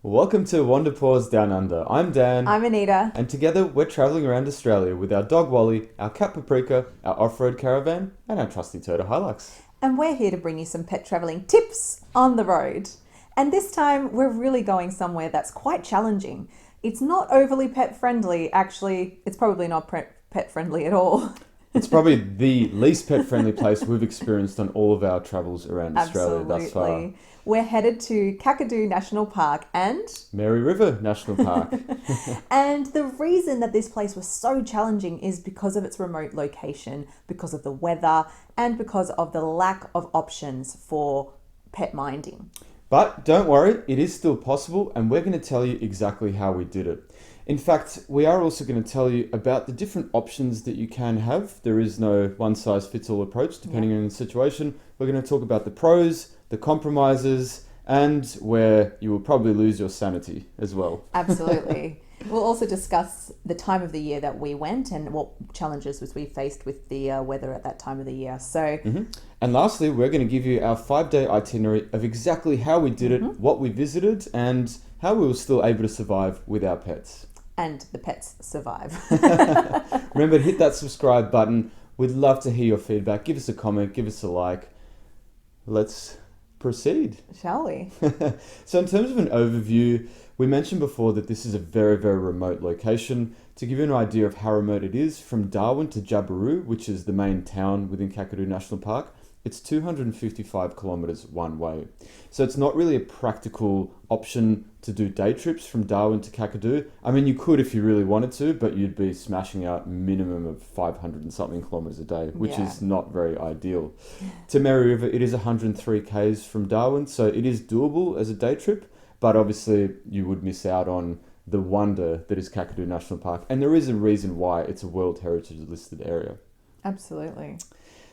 Welcome to Wander Paws Down Under. I'm Dan. I'm Anita. And together we're travelling around Australia with our dog Wally, our cat Paprika, our off-road caravan, and our trusty turtle Hilux. And we're here to bring you some pet travelling tips on the road. And this time we're really going somewhere that's quite challenging. It's not overly pet friendly. Actually, it's probably not pet friendly at all. It's probably the least pet-friendly place we've experienced on all of our travels around Australia thus far. Absolutely. We're headed to Kakadu National Park and Mary River National Park. and the reason that this place was so challenging is because of its remote location, because of the weather, and because of the lack of options for pet minding. But don't worry, it is still possible, and we're going to tell you exactly how we did it. In fact, we are also going to tell you about the different options that you can have. There is no one-size-fits-all approach depending on the situation. We're going to talk about the pros, the compromises, and where you will probably lose your sanity as well. Absolutely. We'll also discuss the time of the year that we went and what challenges was we faced with the weather at that time of the year. So, And lastly, we're going to give you our 5-day itinerary of exactly how we did it, what we visited, and how we were still able to survive with our pets. and the pets survive. Remember to hit that subscribe button. We'd love to hear your feedback. Give us a comment, give us a like. Let's proceed. Shall we? So in terms of an overview, we mentioned before that this is a very, very remote location. To give you an idea of how remote it is, from Darwin to Jabiru, which is the main town within Kakadu National Park, it's 255 kilometres one way. So it's not really a practical option to do day trips from Darwin to Kakadu. I mean, you could if you really wanted to, but you'd be smashing out minimum of 500 and something kilometres a day, which is not very ideal. To Mary River, it is 103 k's from Darwin, so it is doable as a day trip, but obviously you would miss out on the wonder that is Kakadu National Park. And there is a reason why it's a World Heritage listed area. Absolutely.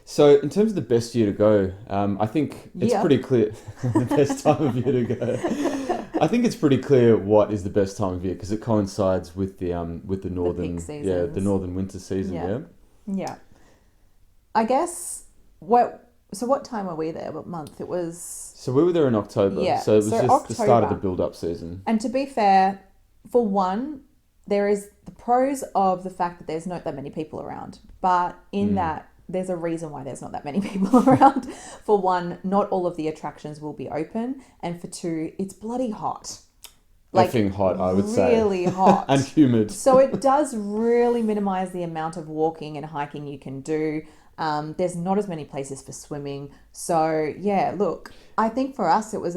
So in terms of the best year to go, I think it's pretty clear the best time of year to go. I think it's pretty clear what is the best time of year because it coincides with the northern the northern winter season. Yeah. I guess what time were we there? What month? It was. So we were there in October. Yeah. So it was just October. The start of the build-up season. And to be fair, for one, there is the pros of the fact that there's not that many people around, but in that. There's a reason why there's not that many people around. For one, not all of the attractions will be open. And for two, it's bloody hot. Effing hot, I would say. Really hot. And humid. So it does really minimize the amount of walking and hiking you can do. There's not as many places for swimming. So yeah, look, I think for us it was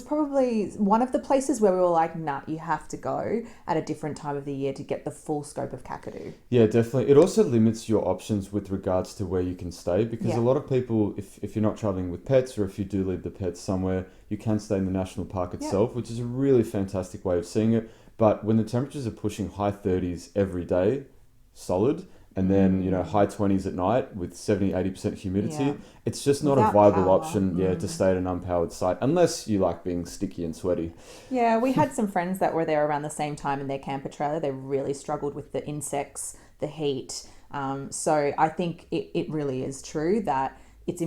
probably one of the places where we were like, nah, you have to go at a different time of the year to get the full scope of Kakadu. Yeah, definitely. It also limits your options with regards to where you can stay because a lot of people, if you're not traveling with pets or if you do leave the pets somewhere, you can stay in the national park itself, which is a really fantastic way of seeing it. But when the temperatures are pushing high 30s every day, solid, and then, high 20s at night with 70-80% humidity, it's just not a viable option to stay at an unpowered site unless you like being sticky and sweaty. Yeah, we had some friends that were there around the same time in their camper trailer. They really struggled with the insects, the heat. So I think it really is true that it's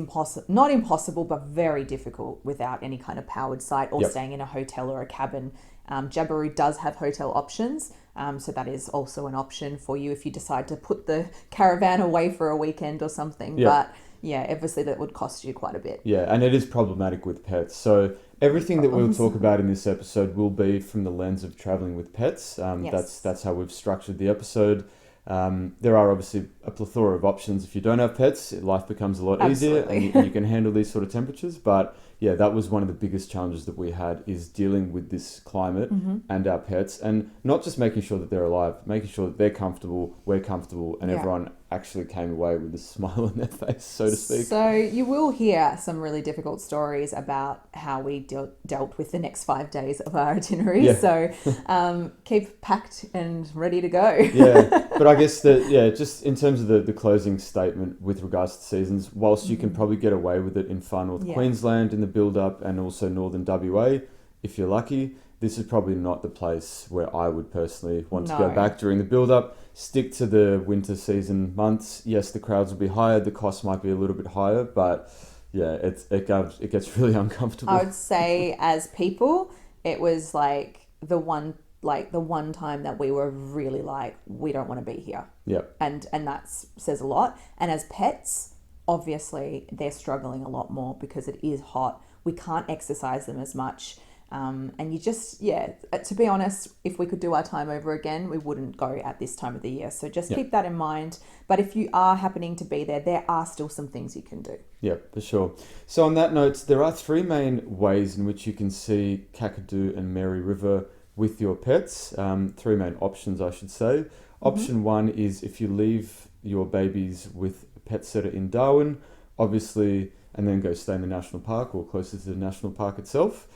not impossible, but very difficult without any kind of powered site or staying in a hotel or a cabin. Jabiru does have hotel options. So that is also an option for you if you decide to put the caravan away for a weekend or something. But yeah, obviously that would cost you quite a bit. Yeah, and it is problematic with pets. So everything that we'll talk about in this episode will be from the lens of traveling with pets. That's how we've structured the episode. There are obviously a plethora of options. If you don't have pets, life becomes a lot easier and you can handle these sort of temperatures. But yeah, that was one of the biggest challenges that we had is dealing with this climate and our pets and not just making sure that they're alive, making sure that they're comfortable, we're comfortable, and everyone actually came away with a smile on their face, so to speak. So you will hear some really difficult stories about how we dealt with the next 5 days of our itinerary. Yeah. So keep packed and ready to go. Yeah, but I guess just in terms of the closing statement with regards to seasons, whilst you can probably get away with it in far north Queensland in the build-up and also northern WA, if you're lucky, this is probably not the place where I would personally want to go back during the build-up. Stick to the winter season months. Yes, the crowds will be higher, the cost might be a little bit higher, but yeah, it gets really uncomfortable. I would say as people, It was the one time that we were really like, we don't want to be here. Yep. And that says a lot. And as pets, obviously they're struggling a lot more because it is hot. We can't exercise them as much. And you just, to be honest, if we could do our time over again, we wouldn't go at this time of the year. So just keep that in mind. But if you are happening to be there, there are still some things you can do. Yeah, for sure. So on that note, there are three main ways in which you can see Kakadu and Mary River with your pets. Three main options, I should say. Option one is if you leave your babies with a pet sitter in Darwin, obviously, and then go stay in the national park or closer to the national park itself.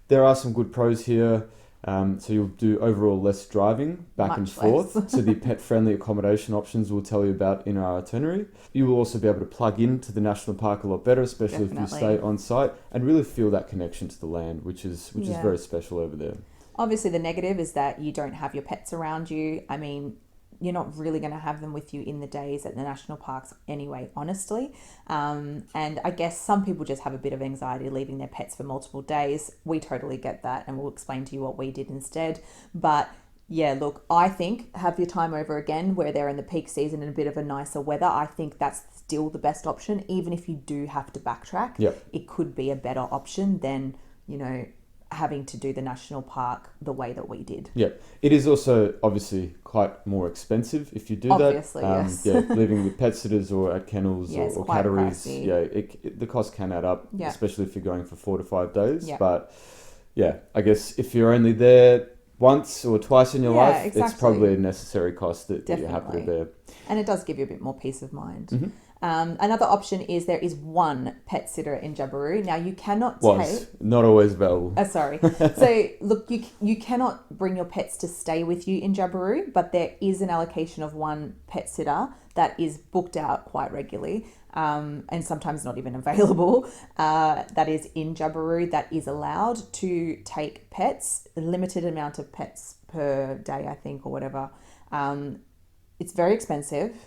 There are some good pros here. So you'll do overall less driving back and forth to the pet-friendly accommodation options we'll tell you about in our itinerary. You will also be able to plug into the national park a lot better, especially if you stay on site and really feel that connection to the land, which is very special over there. Obviously, the negative is that you don't have your pets around you. I mean, you're not really going to have them with you in the days at the national parks anyway, honestly. And I guess some people just have a bit of anxiety leaving their pets for multiple days. We totally get that, and we'll explain to you what we did instead. But yeah, look, I think have your time over again where they're in the peak season and a bit of a nicer weather. I think that's still the best option. Even if you do have to backtrack, it could be a better option than, having to do the national park the way that we did. Yeah, it is also obviously quite more expensive if you do obviously, that. Yes. Living with pet sitters or at kennels or catteries, the cost can add up, especially if you're going for 4 to 5 days. Yeah. But I guess if you're only there once or twice in your life, it's probably a necessary cost that you're happy to bear. And it does give you a bit more peace of mind. Another option is there is one pet sitter in Jabiru. Now you cannot not always available. Sorry. So look, you cannot bring your pets to stay with you in Jabiru, but there is an allocation of one pet sitter that is booked out quite regularly, and sometimes not even available. That is in Jabiru that is allowed to take pets, a limited amount of pets per day, I think, or whatever. It's very expensive.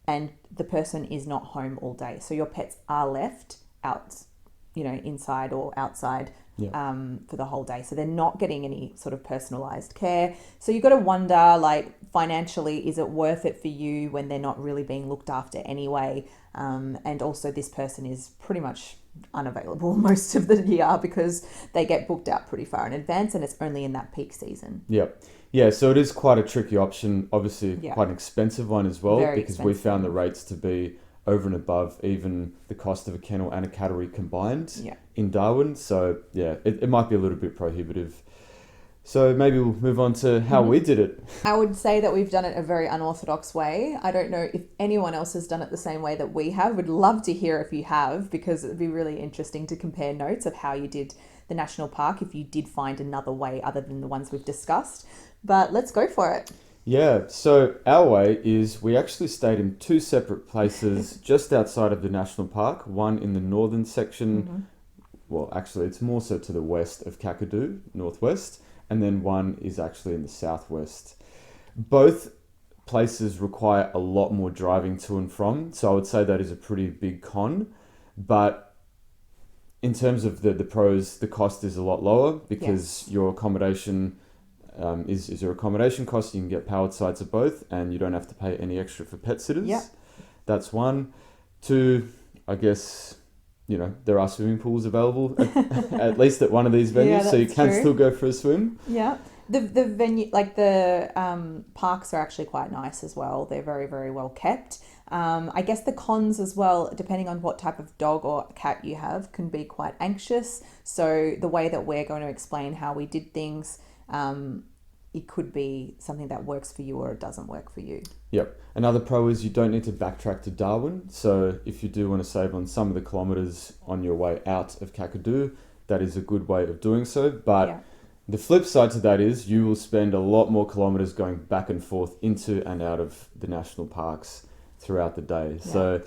And the person is not home all day. So your pets are left out, inside or outside for the whole day. So they're not getting any sort of personalised care. So you've got to wonder, financially, is it worth it for you when they're not really being looked after anyway? And also this person is pretty much unavailable most of the year because they get booked out pretty far in advance and it's only in that peak season. Yeah, so it is quite a tricky option, obviously quite an expensive one as well, because we found the rates to be over and above even the cost of a kennel and a cattery combined in Darwin. So it might be a little bit prohibitive. So maybe we'll move on to how we did it. I would say that we've done it a very unorthodox way. I don't know if anyone else has done it the same way that we have. Would love to hear if you have, because it'd be really interesting to compare notes of how you did the national park if you did find another way other than the ones we've discussed. But let's go for it. Yeah, so our way is we actually stayed in two separate places just outside of the national park, one in the northern section, well, actually it's more so to the west of Kakadu, northwest, and then one is actually in the southwest. Both places require a lot more driving to and from, so I would say that is a pretty big con, but in terms of the pros, the cost is a lot lower because your accommodation is your accommodation cost. You can get powered sites at both and you don't have to pay any extra for pet sitters. That's one. Two, I guess, there are swimming pools available at least at one of these venues, so you can still go for a swim. The venue, parks are actually quite nice as well. They're very, very well kept. I guess the cons as well, depending on what type of dog or cat you have, can be quite anxious. So the way that we're going to explain how we did things, it could be something that works for you or it doesn't work for you. Yep. Another pro is you don't need to backtrack to Darwin. So if you do want to save on some of the kilometres on your way out of Kakadu, that is a good way of doing so. But the flip side to that is you will spend a lot more kilometres going back and forth into and out of the national parks throughout the day. So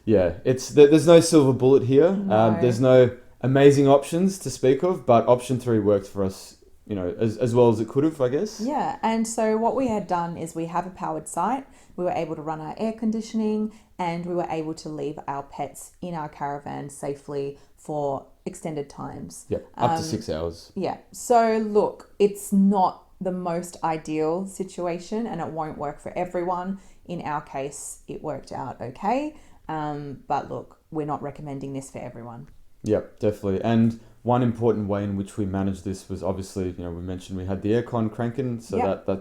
there's no silver bullet here. No. There's no amazing options to speak of, but option 3 worked for us, as well as it could have, I guess. Yeah, and so what we had done is we have a powered site. We were able to run our air conditioning and we were able to leave our pets in our caravan safely for extended times. Yep, up to 6 hours. Yeah. So look, it's not the most ideal situation and it won't work for everyone. In our case, it worked out okay. But look, we're not recommending this for everyone. Yep, definitely. And one important way in which we managed this was obviously, we mentioned we had the aircon cranking, so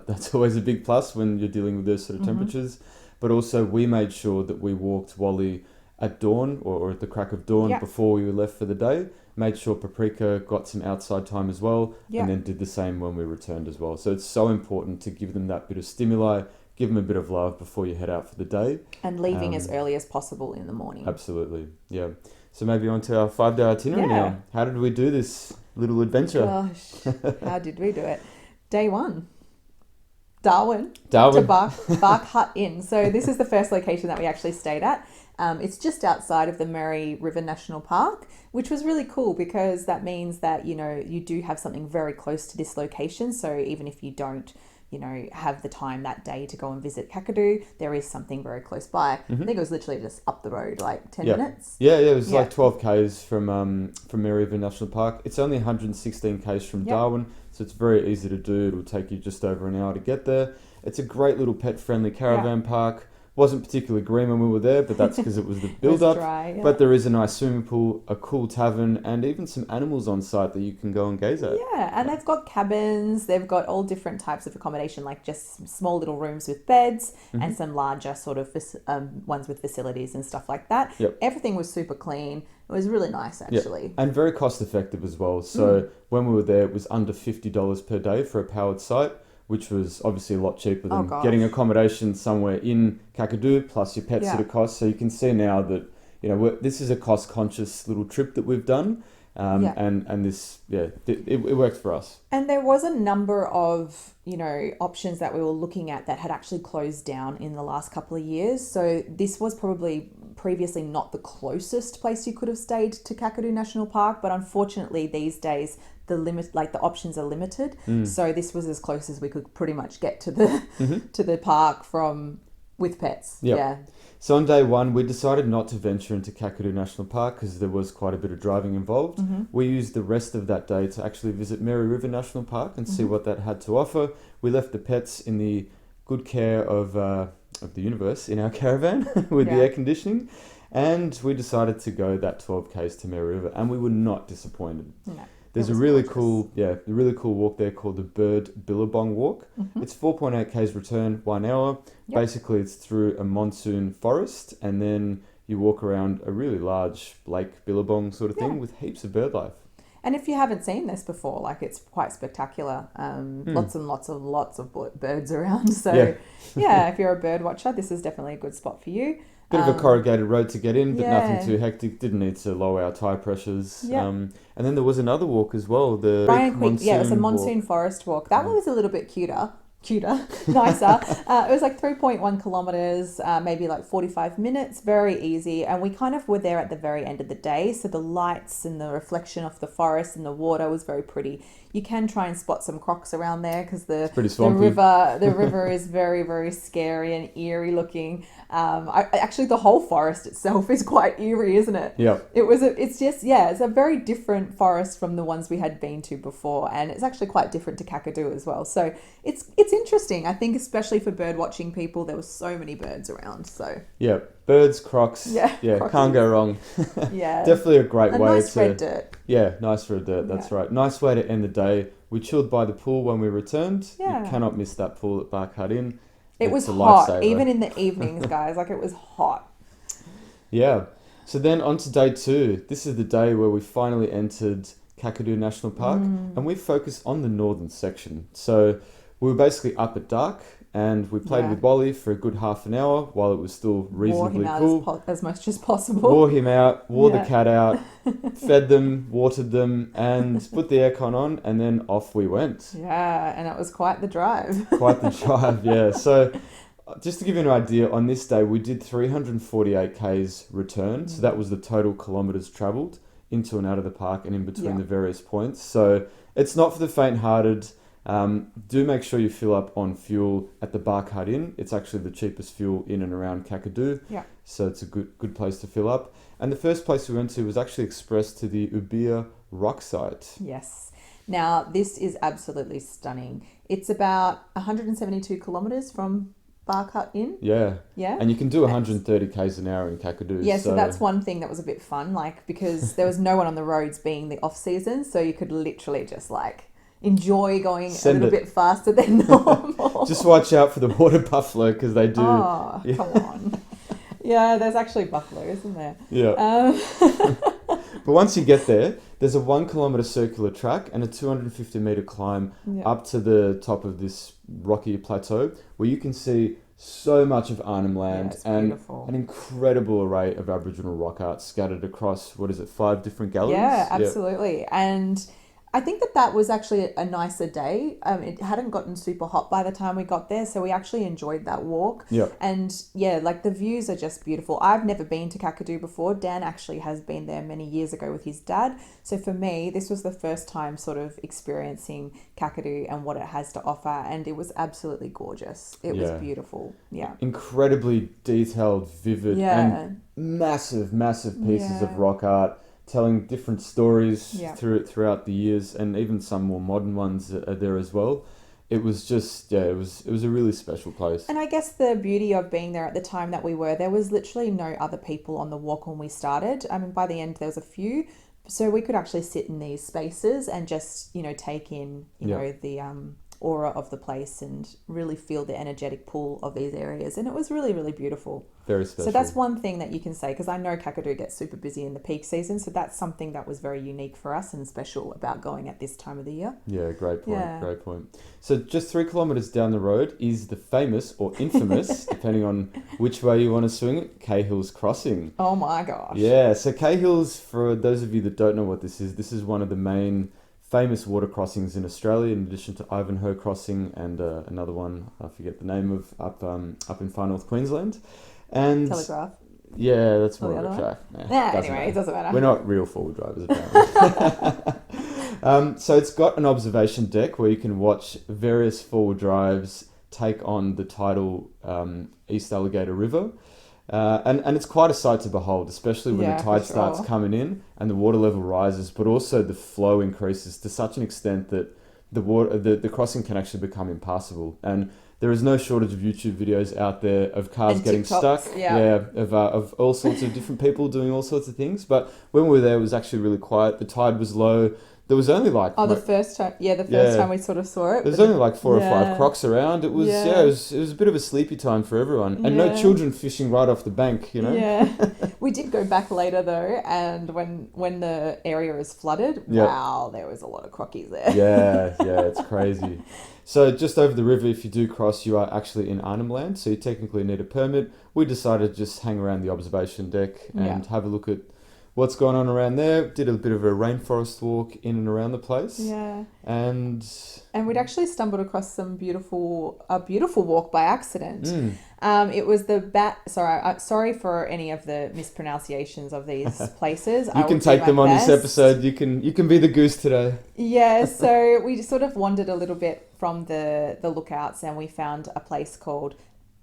that's always a big plus when you're dealing with those sort of temperatures. But also we made sure that we walked Wally at dawn or at the crack of dawn before we left for the day. Made sure Paprika got some outside time as well, and then did the same when we returned as well. So it's so important to give them that bit of stimuli, give them a bit of love before you head out for the day. And leaving as early as possible in the morning. Absolutely, yeah. So maybe on to our 5-day itinerary now. How did we do this little adventure? Gosh, how did we do it? Day 1. Darwin. To Bark Hut Inn. So this is the first location that we actually stayed at. It's just outside of the Murray River National Park, which was really cool because that means that, you do have something very close to this location. So even if you don't, have the time that day to go and visit Kakadu, there is something very close by. I think it was literally just up the road, like 10 minutes. Yeah, it was like 12 k's from Murray River National Park. It's only 116 k's from Darwin, so it's very easy to do. It'll take you just over an hour to get there. It's a great little pet-friendly caravan park. Wasn't particularly green when we were there, but that's because it was the build-up. Dry, But there is a nice swimming pool, a cool tavern, and even some animals on site that you can go and gaze at. Yeah, and they've got cabins. They've got all different types of accommodation, like just small little rooms with beds and some larger sort of ones with facilities and stuff like that. Yep. Everything was super clean. It was really nice, actually. And very cost-effective as well. So when we were there, it was under $50 per day for a powered site, which was obviously a lot cheaper than getting accommodation somewhere in Kakadu, plus your pet sitter costs. So you can see now that, this is a cost-conscious little trip that we've done. And this, it worked for us. And there was a number of, options that we were looking at that had actually closed down in the last couple of years. So this was probably previously not the closest place you could have stayed to Kakadu National Park, but unfortunately these days the options are limited. So this was as close as we could pretty much get to the to the park with pets. So on day 1, we decided not to venture into Kakadu National Park because there was quite a bit of driving involved. We used the rest of that day to actually visit Murray River National Park and see what that had to offer. We left the pets in the good care of the universe in our caravan with the air conditioning, and we decided to go that 12 k's to Murray River, and we were not disappointed. No. There's a really cool walk there called the Bird Billabong Walk. It's 4.8 k's return, 1 hour. Basically, it's through a monsoon forest, and then you walk around a really large lake billabong sort of thing with heaps of bird life. And if you haven't seen this before, it's quite spectacular. Lots and lots of birds around. So if you're a bird watcher, this is definitely a good spot for you. Bit of a corrugated road to get in, but nothing too hectic. Didn't need to lower our tyre pressures. And then there was another walk as well. The Brian Creek, it was a monsoon forest walk. That one was a little bit nicer. It was like 3.1 kilometers, maybe like 45 minutes, very easy. And we kind of were there at the very end of the day. So the lights and the reflection of the forest and the water was very pretty. You can try and spot some crocs around there because the river is very, very scary and eerie looking. Actually, the whole forest itself is quite eerie, isn't it? Yeah. It's a very different forest from the ones we had been to before, and it's actually quite different to Kakadu as well. So it's interesting. I think especially for bird watching people, there were so many birds around. So birds, crocs. Crocs. Can't go wrong. Definitely a great way nice red dirt. Nice red dirt. That's right. Nice way to end the day. We chilled by the pool when we returned. You cannot miss that pool at Bark Hut Inn. It was hot, even in the evenings, guys. It was hot. Yeah. So then on to day 2. This is the day where we finally entered Kakadu National Park, and we focused on the northern section. So we were basically up at dark, and we played with Wally for a good half an hour while it was still reasonably cool. Wore him out as much as possible. Wore him out, wore the cat out, fed them, watered them, and put the aircon on, and then off we went. Yeah, and it was quite the drive. So just to give you an idea, on this day we did 348 k's return. So that was the total kilometres travelled into and out of the park and in between the various points. So it's not for the faint-hearted. Do make sure you fill up on fuel at the Bark Hut Inn. It's actually the cheapest fuel in and around Kakadu. So it's a good place to fill up. And the first place we went to was actually expressed to the Ubia rock site. Yes. Now, this is absolutely stunning. It's about 172 kilometres from Barkut Inn. Yeah. Yeah. And you can do 130 k's an hour in Kakadu. Yeah, so that's one thing that was a bit fun, like, because there was no one on the roads being the off season, so you could literally just like enjoy going a little bit faster than normal. Just watch out for the water buffalo because they do. Oh, come on. Yeah, there's actually buffalo, isn't there? Yeah. But once you get there, there's a 1 kilometre circular track and a 250 metre climb up to the top of this rocky plateau where you can see so much of Arnhem Land and beautiful. An incredible array of Aboriginal rock art scattered across, 5 different galleries? Yeah, absolutely. Yep. And I think that was actually a nicer day. It hadn't gotten super hot by the time we got there, so we actually enjoyed that walk. Yeah. And yeah, like the views are just beautiful. I've never been to Kakadu before. Dan actually has been there many years ago with his dad. So for me, this was the first time sort of experiencing Kakadu and what it has to offer, and it was absolutely gorgeous. It was beautiful. Yeah. Incredibly detailed, vivid, and massive pieces of rock art, telling different stories throughout the years, and even some more modern ones are there as well. It was just, it was a really special place. And I guess the beauty of being there at the time that we were, there was literally no other people on the walk when we started. I mean, by the end there was a few, so we could actually sit in these spaces and just, take in, know, the aura of the place and really feel the energetic pull of these areas. And it was really, really beautiful. Very special. So that's one thing that you can say, because I know Kakadu gets super busy in the peak season. So that's something that was very unique for us and special about going at this time of the year. Yeah, great point. Yeah. Great point. So just 3 kilometres down the road is the famous or infamous, depending on which way you want to swing it, Cahill's Crossing. Oh my gosh. Yeah, so Cahill's, for those of you that don't know what this is one of the main famous water crossings in Australia, in addition to Ivanhoe Crossing and another one, I forget the name of, up in far north Queensland. And Telegraph. Yeah, that's more of a track. Anyway, it doesn't matter. We're not real forward drivers, apparently. So it's got an observation deck where you can watch various forward drives take on the tidal East Alligator River. And it's quite a sight to behold, especially when the tide starts coming in and the water level rises, but also the flow increases to such an extent that the crossing can actually become impassable. And there is no shortage of YouTube videos out there of cars getting TikToks, stuck. Of all sorts of different people doing all sorts of things. But when we were there, it was actually really quiet. The tide was low. There was only like... the first time we sort of saw it. There was only like 4 or 5 crocs around. It was it was a bit of a sleepy time for everyone. And no children fishing right off the bank, Yeah. We did go back later though, and when the area is flooded, wow, there was a lot of crockies there. Yeah, it's crazy. So just over the river, if you do cross, you are actually in Arnhem Land, so you technically need a permit. We decided to just hang around the observation deck and have a look at what's going on around there. Did a bit of a rainforest walk in and around the place. Yeah. And we'd actually stumbled across a beautiful walk by accident. It was the sorry for any of the mispronunciations of these places. You can take them on this episode. You can be the goose today. Yeah, so we just sort of wandered a little bit from the lookouts, and we found a place called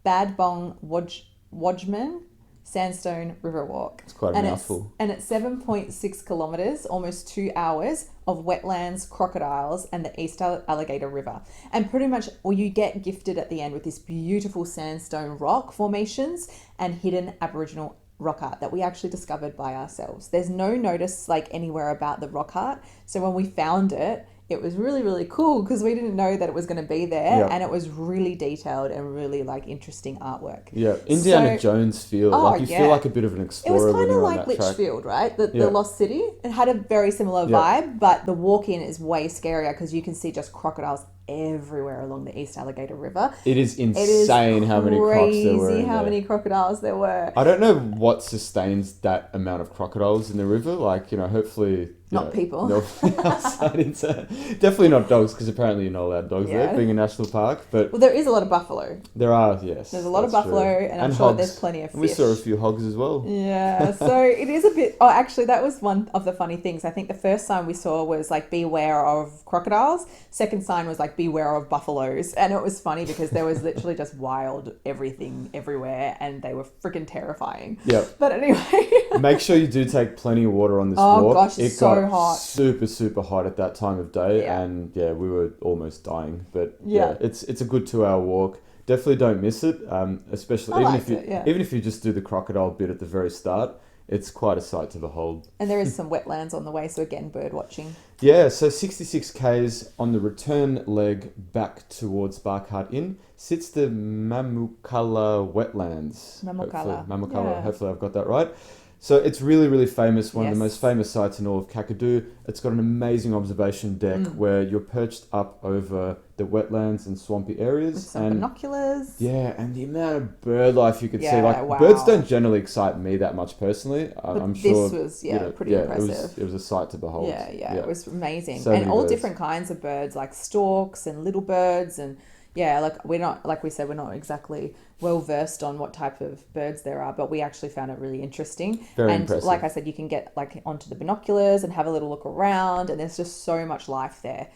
Bad Bong Wodjman Sandstone River Walk. It's quite a mouthful. It's 7.6 kilometres, almost 2 hours of wetlands, crocodiles, and the East Alligator River. And pretty much, you get gifted at the end with this beautiful sandstone rock formations and hidden Aboriginal rock art that we actually discovered by ourselves. There's no notice anywhere about the rock art. So when we found it, it was really, really cool because we didn't know that it was going to be there, and it was really detailed and really interesting artwork. Yeah, Indiana Jones feel. You feel like a bit of an explorer. It was kind of like Litchfield, right? The Lost City. It had a very similar vibe, but the walk-in is way scarier because you can see just crocodiles everywhere along the East Alligator River. It is insane how many crocs there were. Crazy how many crocodiles there were. I don't know what sustains that amount of crocodiles in the river. Hopefully... Not people. No, definitely not dogs, because apparently you're not allowed dogs there, being a national park. But there is a lot of buffalo. There are, yes. There's a lot of buffalo, and I'm sure there's plenty of fish. We saw a few hogs as well. Yeah, so it is a bit... Oh, actually, that was one of the funny things. I think the first sign we saw was beware of crocodiles. Second sign was beware of buffaloes. And it was funny because there was literally just wild everything everywhere, and they were freaking terrifying. Yeah. But anyway... Make sure you do take plenty of water on this Oh walk. gosh, it's It so got hot. super, super hot at that time of day, Yeah. and yeah, we were almost dying. But Yeah. yeah, it's a good 2 hour walk. Definitely don't miss it. Especially I even liked if you it, yeah. even if you just do the crocodile bit at the very start, it's quite a sight to behold. And there is some wetlands on the way, so again, bird watching. Yeah, so 66 k's on the return leg back towards Barkart Inn sits the Mamukala wetlands. Mamukala. Mamukala, Yeah. hopefully I've got that right. So it's really, really famous, one of the Yes. most famous sites in all of Kakadu. It's got an amazing observation deck where you're perched up over the wetlands and swampy areas. With some and binoculars. yeah, and the amount of bird life you could see. Yeah, Like, wow. birds don't generally excite me that much personally. But I'm this sure was, pretty impressive. It was a sight to behold. Yeah, it was amazing. So And many all birds. different kinds of birds, like storks and little birds. And yeah, like we're not, like we said, we're not exactly well versed on what type of birds there are, but we actually found it really interesting. Very and impressive. like I said, you can get like onto the binoculars and have a little look around, and there's just so much life there.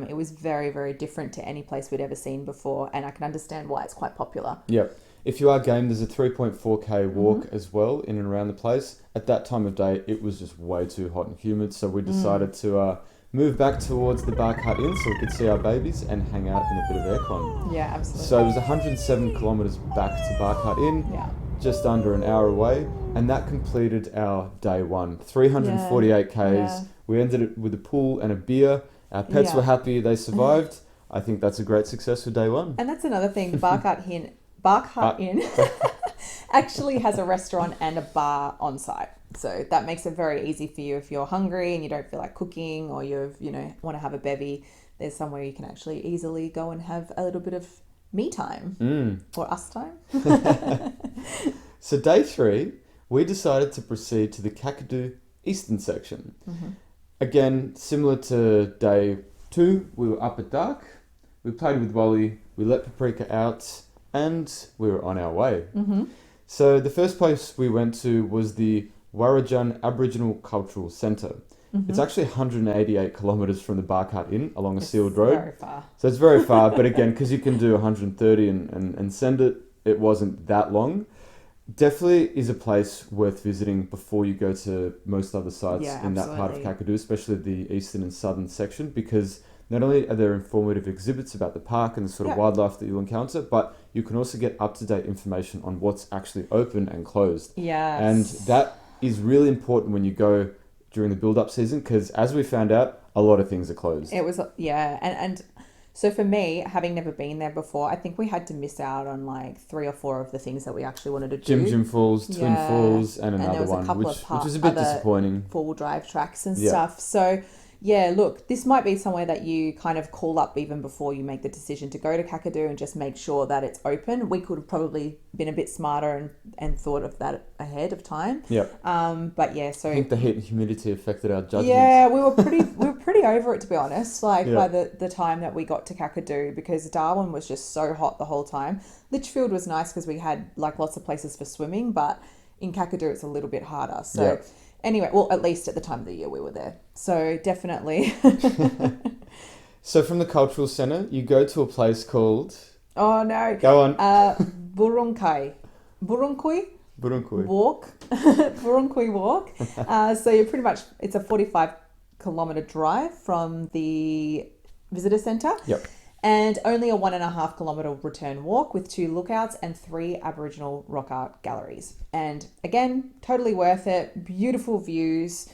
It was very, very different to any place we'd ever seen before, and I can understand why it's quite popular. Yep. If you are game, there's a 3.4k walk as well in and around the place. At that time of day, it was just way too hot and humid, so we decided to move back towards the Barkart Inn so we could see our babies and hang out in a bit of aircon. Yeah, absolutely. So it was 107 kilometres back to Barkart Inn, Yeah. just under an hour away, and that completed our day one. 348 k's. Yeah. We ended it with a pool and a beer. Our pets Yeah. were happy; they survived. I think that's a great success for day one. And that's another thing. The Barkart Inn actually has a restaurant and a bar on site. So that makes it very easy for you if you're hungry and you don't feel like cooking, or want to have a bevy. There's somewhere you can actually easily go and have a little bit of me time or us time. So day 3, we decided to proceed to the Kakadu eastern section. Again, similar to day 2, we were up at dark, we played with Wally, we let Paprika out, and we were on our way. So the first place we went to was the Warrajan Aboriginal Cultural Centre. It's actually 188 kilometres from the Barkart Inn along a sealed road. Very far. So it's very far, but again, because you can do 130 and send it, it wasn't that long. Definitely is a place worth visiting before you go to most other sites Yeah, in that part of absolutely. Kakadu, especially the eastern and southern section, because not only are there informative exhibits about the park and the sort of Yeah. wildlife that you'll encounter, but you can also get up-to-date information on what's actually open and closed. Yes. And that is really important when you go during the build-up season, because as we found out, a lot of things are closed. It was, and so for me, having never been there before, I think we had to miss out on like 3 or 4 of the things that we actually wanted to do. Jim Falls, Twin Yeah. Falls, and And there another was a one, couple which of is a bit other disappointing. 4-wheel drive tracks and Yeah. stuff. So yeah, look, this might be somewhere that you kind of call up even before you make the decision to go to Kakadu and just make sure that it's open. We could have probably been a bit smarter and thought of that ahead of time. Yep. But yeah, so I think the heat and humidity affected our judgment. yeah, we were pretty over it, to be honest. Like Yeah. by the time that we got to Kakadu, because Darwin was just so hot the whole time. Litchfield was nice because we had like lots of places for swimming, but in Kakadu it's a little bit harder. So Yeah. anyway, well, at least at the time of the year we were there. So definitely. So from the cultural centre, you go to a place called... Oh no. Go on. Burunkai. Burunkui Burunkui. walk. Burunkui walk. So you're pretty much, it's a 45-kilometre drive from the visitor centre. Yep. And only a 1.5 kilometre return walk with 2 lookouts and 3 Aboriginal rock art galleries. And again, totally worth it. Beautiful views.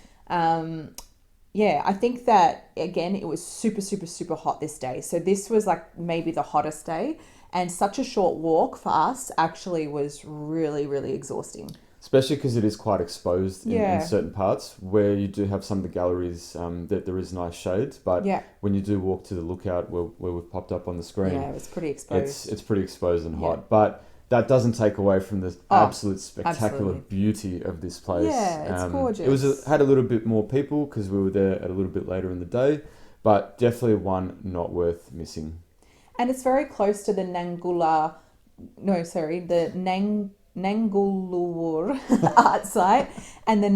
Yeah, I think that, again, it was super, super, super hot this day. So this was like maybe the hottest day. And such a short walk for us actually was really, really exhausting. Especially because it is quite exposed in Yeah. certain parts where you do have some of the galleries that there is nice shades. But Yeah. when you do walk to the lookout where we've popped up on the screen, Yeah, it was pretty exposed. it's pretty exposed and Yeah. hot. But that doesn't take away from the absolute spectacular absolutely. beauty of this place. Yeah, it's gorgeous. It was had a little bit more people because we were there at a little bit later in the day, but definitely one not worth missing. And it's very close to the Nangulur art site and the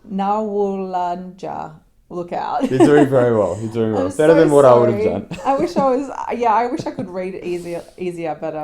Narwulanja lookout. You're doing very well. You're doing well. I'm Better so than what I would sorry. have done. I wish I was. Yeah, I wish I could read it easier. But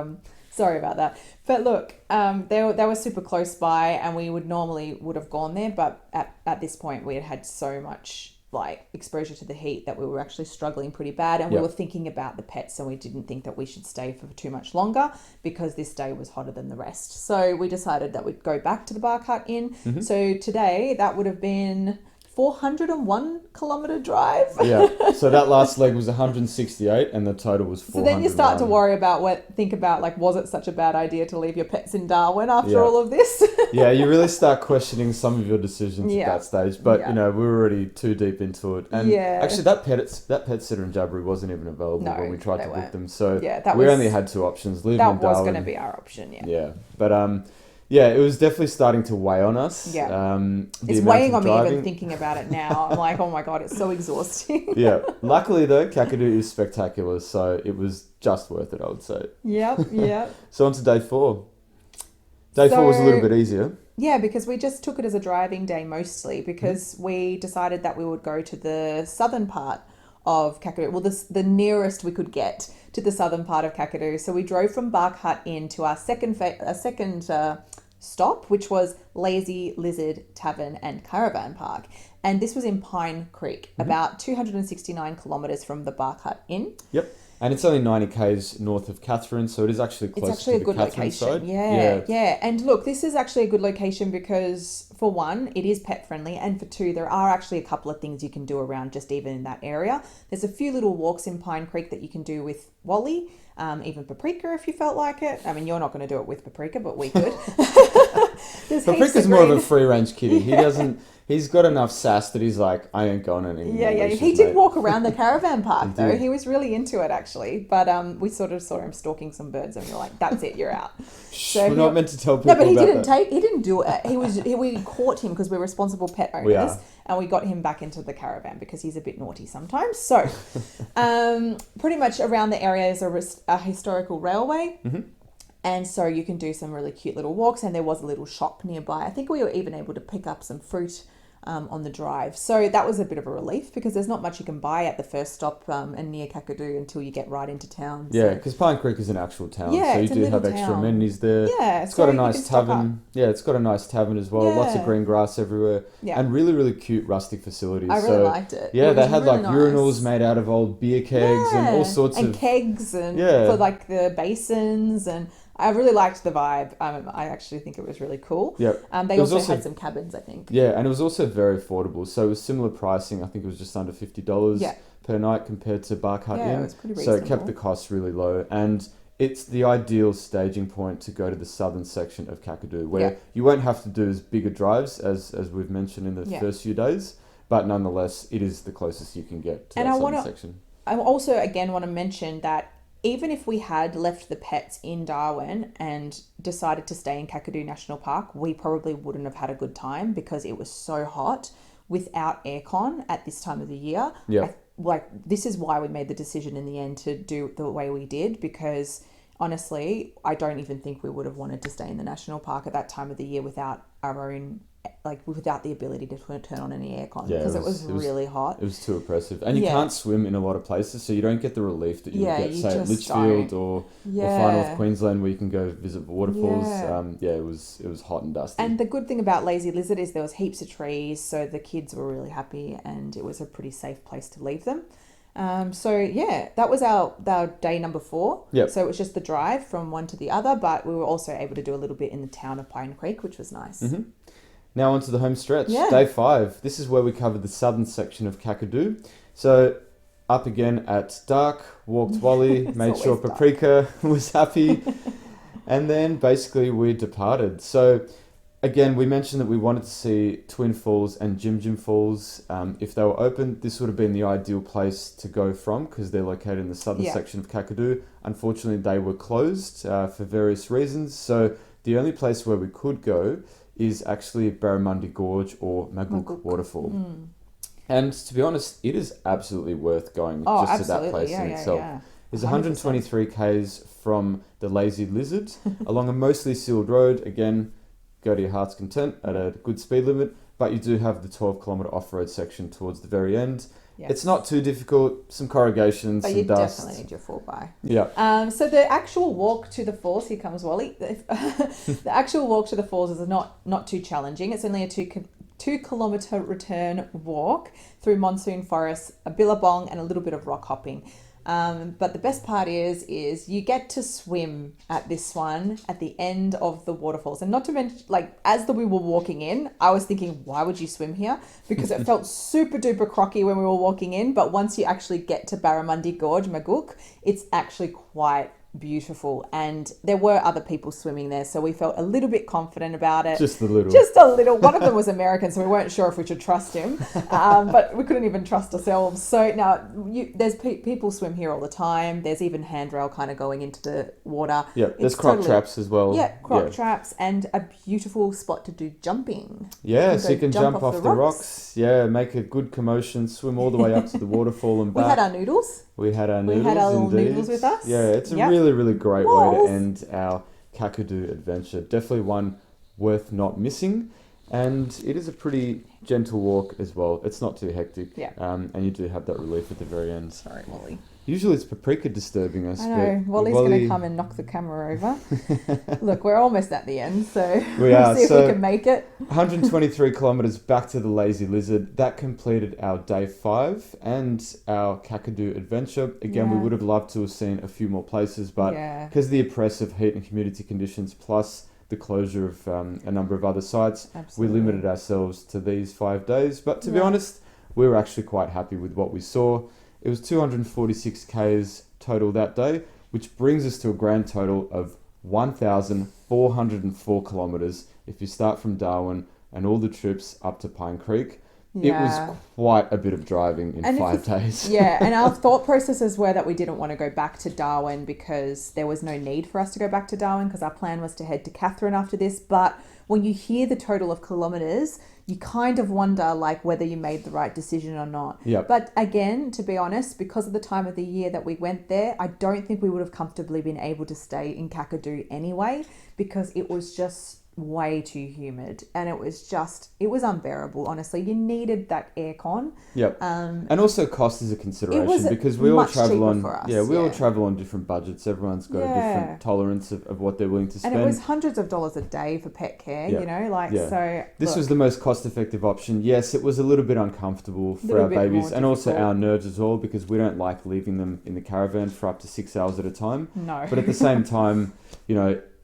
Sorry about that. But look, they were super close by, and we would have gone there, but at this point we had had so much like exposure to the heat that we were actually struggling pretty bad, and we were thinking about the pets, and we didn't think that we should stay for too much longer because this day was hotter than the rest. So we decided that we'd go back to the Bark Hut Inn. So today that would have been 401-kilometer drive. Yeah. So that last leg was 168 and the total was 400. So then you start to worry about was it such a bad idea to leave your pets in Darwin after all of this? Yeah, you really start questioning some of your decisions at that stage. But, we were already too deep into it. And actually that pet sitter in Jabiru wasn't even available when we tried to book them. So we only had two options. Leave them in Darwin. That was going to be our option, Yeah. But, it was definitely starting to weigh on us. Yeah. It's weighing on me even thinking about it now. I'm like, oh my God, it's so exhausting. Yeah. Luckily though, Kakadu is spectacular, so it was just worth it, I would say. Yep. So on to day 4. Day 4 was a little bit easier. Yeah, because we just took it as a driving day mostly because we decided that we would go to the southern part of Kakadu. Well, the nearest we could get to the southern part of Kakadu. So we drove from Bark Hut Inn to our second stop, which was Lazy Lizard Tavern and Caravan Park. And this was in Pine Creek, about 269 kilometres from the Bark Hut Inn. Yep. And it's only 90 k's north of Catherine, so it is actually close to the Catherine side. Yeah. And look, this is actually a good location because, for one, it is pet friendly, and for two, there are actually a couple of things you can do around just even in that area. There's a few little walks in Pine Creek that you can do with Wally, even Paprika if you felt like it. I mean, you're not going to do it with Paprika, but we could. Paprika's more of a free range kitty. He's got enough sass that he's like, I ain't going anymore. Yeah. He did walk around the caravan park though. He was really into it actually. But we sort of saw him stalking some birds and we were like, that's it, you're out. So we're not meant to tell people No, but he that. He didn't do it. We caught him because we're responsible pet owners. And we got him back into the caravan because he's a bit naughty sometimes. So pretty much around the area is a historical railway. And so you can do some really cute little walks, and there was a little shop nearby. I think we were even able to pick up some fruit on the drive. So that was a bit of a relief because there's not much you can buy at the first stop and near Kakadu until you get right into town. Yeah, because Pine Creek is an actual town. Yeah, so you do have extra amenities there. Yeah, it's got a nice tavern. Yeah, it's got a nice tavern as well. Lots of green grass everywhere. Yeah. And really, really cute rustic facilities. I really liked it. Yeah, they had really urinals made out of old beer kegs and all sorts and kegs and for like the basins, and I really liked the vibe. I actually think it was really cool. Yep. They also had some cabins, I think. Yeah, and it was also very affordable. So it was similar pricing. I think it was just under $50 per night compared to Bark Hut Inn. Yeah, it was pretty reasonable. So it kept the costs really low. And it's the ideal staging point to go to the southern section of Kakadu, where you won't have to do as big a drives as we've mentioned in the first few days. But nonetheless, it is the closest you can get to that southern section. I also, again, want to mention that even if we had left the pets in Darwin and decided to stay in Kakadu National Park, we probably wouldn't have had a good time because it was so hot without aircon at this time of the year. Yeah. This is why we made the decision in the end to do the way we did, because honestly, I don't even think we would have wanted to stay in the national park at that time of the year without our own, without the ability to turn on any aircon, because it was really hot. It was too oppressive. And you can't swim in a lot of places, so you don't get the relief that you would get, say, at Litchfield or Far North Queensland, where you can go visit waterfalls. It was hot and dusty. And the good thing about Lazy Lizard is there was heaps of trees, so the kids were really happy, and it was a pretty safe place to leave them. That was our day number 4. Yep. So it was just the drive from one to the other, but we were also able to do a little bit in the town of Pine Creek, which was nice. Mm-hmm. Now onto the home stretch. Day 5. This is where we covered the southern section of Kakadu. So up again at dark, walked Wally, made sure Paprika was happy, and then basically we departed. So again, we mentioned that we wanted to see Twin Falls and Jim Jim Falls. If they were open, this would have been the ideal place to go from because they're located in the southern section of Kakadu. Unfortunately, they were closed for various reasons. So the only place where we could go is actually Barramundi Gorge or Maguk Waterfall. And to be honest, it is absolutely worth going to that place in itself. It's 123 k's from the Lazy Lizard along a mostly sealed road. Again, go to your heart's content at a good speed limit, but you do have the 12-kilometre off-road section towards the very end. Yes. It's not too difficult. Some corrugations, But some you dust. definitely need your 4x. Yeah. So the actual walk to the falls, here comes Wally. The actual walk to the falls is not too challenging. It's only a 2 kilometre return walk through monsoon forests, a billabong, and a little bit of rock hopping. But the best part is you get to swim at this one at the end of the waterfalls. And not to mention, like, we were walking in, I was thinking, why would you swim here? Because it felt super duper crocky when we were walking in. But once you actually get to Barramundi Gorge, Maguk, it's actually quite beautiful. And there were other people swimming there, so we felt a little bit confident about it. Just a little. One of them was American, so we weren't sure if we should trust him, but we couldn't even trust ourselves. So now there's people swim here all the time. There's even handrail kind of going into the water. Yeah, there's croc traps as well. Yeah, croc traps, and a beautiful spot to do jumping. Yeah, so you can jump off the rocks. Yeah, make a good commotion, swim all the way up to the waterfall and back. We had our noodles. We had our noodles, little noodles with us. Yeah, it's a really, really great way to end our Kakadu adventure. Definitely one worth not missing. And it is a pretty gentle walk as well. It's not too hectic. Yeah. And you do have that relief at the very end. Sorry, Wally. Usually it's Paprika disturbing us. I know. Wally's going to come and knock the camera over. Look, we're almost at the end, so we'll see if we can make it. 123 kilometres back to the Lazy Lizard. That completed our day 5 and our Kakadu adventure. Again, we would have loved to have seen a few more places, but because of the oppressive heat and humidity conditions, plus the closure of a number of other sites, we limited ourselves to these 5 days. But to be honest, we were actually quite happy with what we saw. It was 246 Ks total that day, which brings us to a grand total of 1,404 kilometres if you start from Darwin and all the trips up to Pine Creek. It was quite a bit of driving in 5 days. Yeah, and our thought processes were that we didn't want to go back to Darwin because there was no need for us to go back to Darwin because our plan was to head to Katherine after this. But when you hear the total of kilometres, you kind of wonder like whether you made the right decision or not. Yep. But again, to be honest, because of the time of the year that we went there, I don't think we would have comfortably been able to stay in Kakadu anyway because it was just way too humid and it was unbearable. Honestly, you needed that aircon. Yep. And also cost is a consideration because we all travel on all travel on different budgets. Everyone's got a different tolerance of what they're willing to spend. And it was hundreds of dollars a day for pet care, so this was the most cost effective option. Yes, it was a little bit uncomfortable for our babies and also our nerves as well because we don't like leaving them in the caravan for up to 6 hours at a time. No. But at the same time,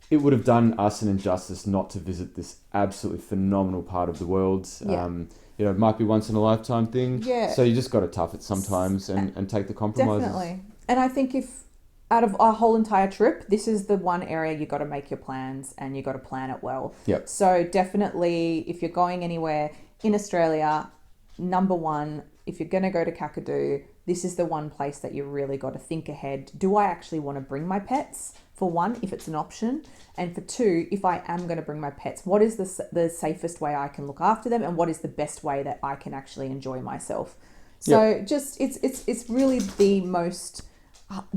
it would have done us an injustice not to visit this absolutely phenomenal part of the world. Yeah. It might be once in a lifetime thing. Yeah. So you just got to tough it sometimes and take the compromises. Definitely. And I think if out of our whole entire trip, this is the one area you got to make your plans and you got to plan it well. Yep. So definitely, if you're going anywhere in Australia, number one, if you're going to go to Kakadu, this is the one place that you really got to think ahead. Do I actually want to bring my pets? For one, if it's an option, and for two, if I am going to bring my pets, what is the safest way I can look after them, and what is the best way that I can actually enjoy myself? So just it's really the most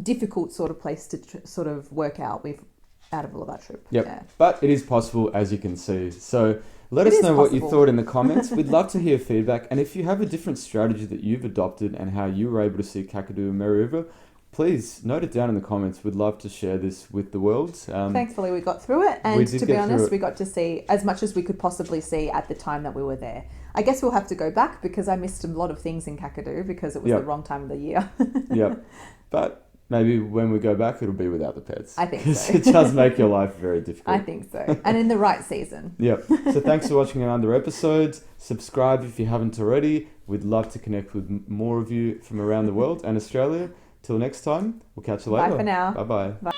difficult sort of place to sort of work out with out of all of our trip. Yep. Yeah. But it is possible, as you can see. So let us know what you thought in the comments. We'd love to hear feedback, and if you have a different strategy that you've adopted and how you were able to see Kakadu and Mary River, please note it down in the comments. We'd love to share this with the world. Thankfully, we got through it. And to be honest, we got to see as much as we could possibly see at the time that we were there. I guess we'll have to go back because I missed a lot of things in Kakadu because it was the wrong time of the year. Yep. But maybe when we go back, it'll be without the pets. I think so. It does make your life very difficult. I think so. And in the right season. Yep. So thanks for watching another episode. Subscribe if you haven't already. We'd love to connect with more of you from around the world and Australia. Till next time, we'll catch you later. Bye for now. Bye-bye. Bye.